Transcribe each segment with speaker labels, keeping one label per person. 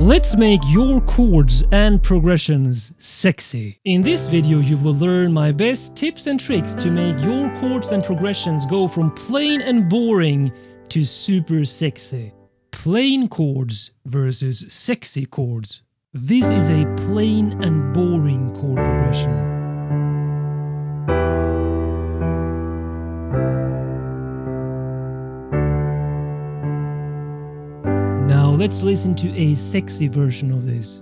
Speaker 1: Let's make your chords and progressions sexy. In this video you will learn my best tips and tricks to make your chords and progressions go from plain and boring to super sexy. Plain chords versus sexy chords. This is a plain and boring chord progression. Now let's listen to a sexy version of this.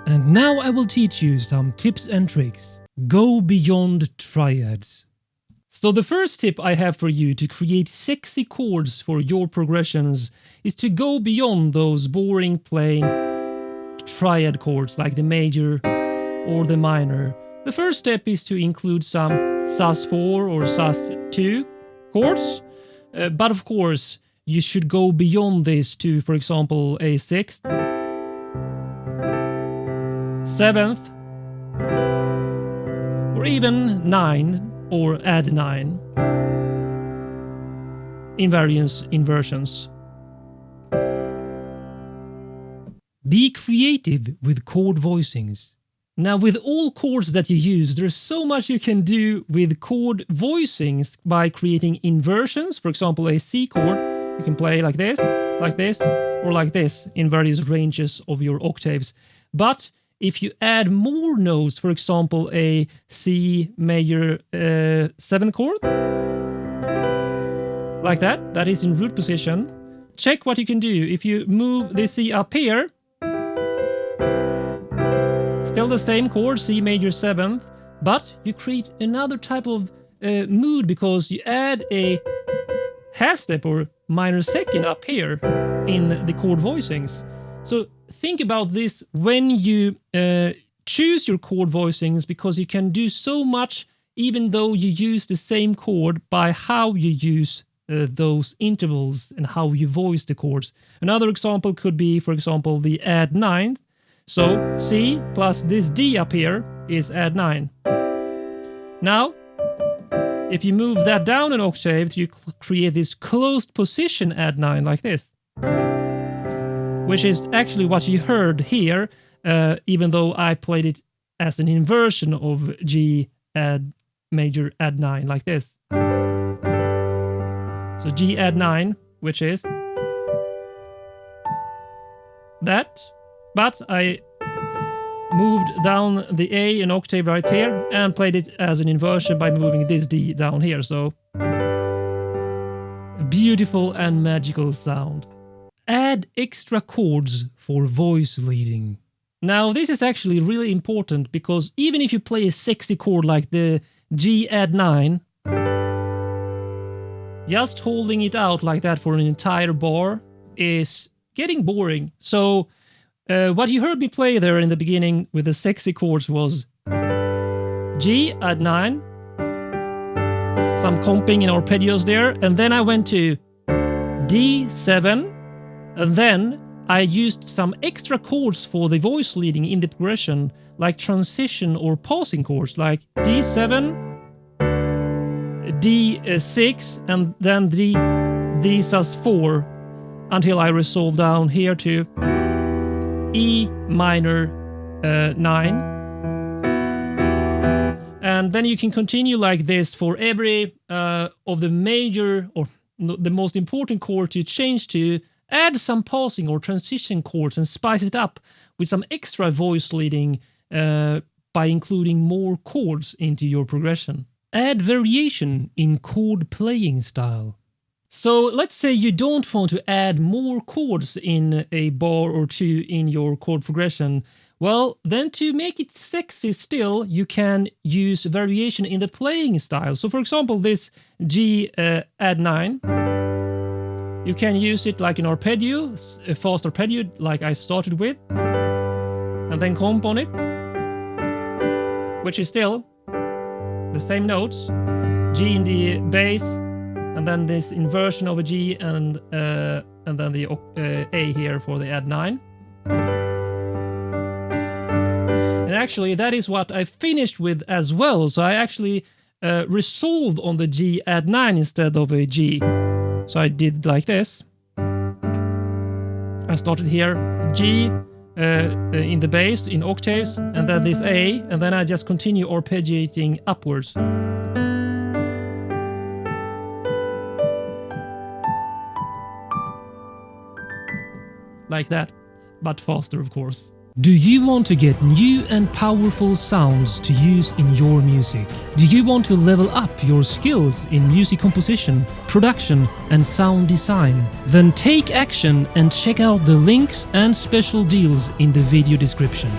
Speaker 1: And now I will teach you some tips and tricks. Go beyond triads. So the first tip I have for you to create sexy chords for your progressions is to go beyond those boring plain triad chords like the major or the minor. The first step is to include some sus4 or sus2 chords, but of course you should go beyond this to, for example, a 6th, 7th, or even 9th. Or add 9. Inversions. Be creative with chord voicings. Now with all chords that you use, there's so much you can do with chord voicings by creating inversions. For example, a C chord, you can play like this, or like this in various ranges of your octaves. But if you add more notes, for example, a C major 7th chord, like that is in root position, check what you can do. If you move the C up here, still the same chord, C major 7th, but you create another type of mood because you add a half step or minor second up here in the chord voicings. So think about this when you choose your chord voicings, because you can do so much even though you use the same chord by how you use those intervals and how you voice the chords. Another example could be, for example, the add 9th. So C plus this D up here is add 9. Now, if you move that down an octave, you create this closed position add 9 like this, which is actually what you heard here, even though I played it as an inversion of G add major add 9 like this. So G add 9, which is that, but I moved down the A an octave right here and played it as an inversion by moving this D down here. So a beautiful and magical sound. Add extra chords for voice leading. Now this is actually really important because even if you play a sexy chord like the G add 9, just holding it out like that for an entire bar is getting boring. So what you heard me play there in the beginning with the sexy chords was G add 9, some comping and arpeggios there, and then I went to D7, and then I used some extra chords for the voice leading in the progression, like transition or passing chords, like D7, D6, and then D sus4, until I resolve down here to E minor 9. And then you can continue like this for every of the major or the most important chord to change to. Add some passing or transition chords and spice it up with some extra voice leading by including more chords into your progression. Add variation in chord playing style. So let's say you don't want to add more chords in a bar or two in your chord progression. Well, then to make it sexy still, you can use variation in the playing style. So for example, this G add 9. You can use it like an arpeggio, a fast arpeggio like I started with, and then comp on it, which is still the same notes, G in the bass, and then this inversion of a G, and then the A here for the add 9. And actually, that is what I finished with as well. So I actually resolved on the G add 9 instead of a G. So I did like this. I started here, G in the bass in octaves, and then this A, and then I just continue arpeggiating upwards. Like that, but faster, of course. Do you want to get new and powerful sounds to use in your music? Do you want to level up your skills in music composition, production, and sound design? Then take action and check out the links and special deals in the video description.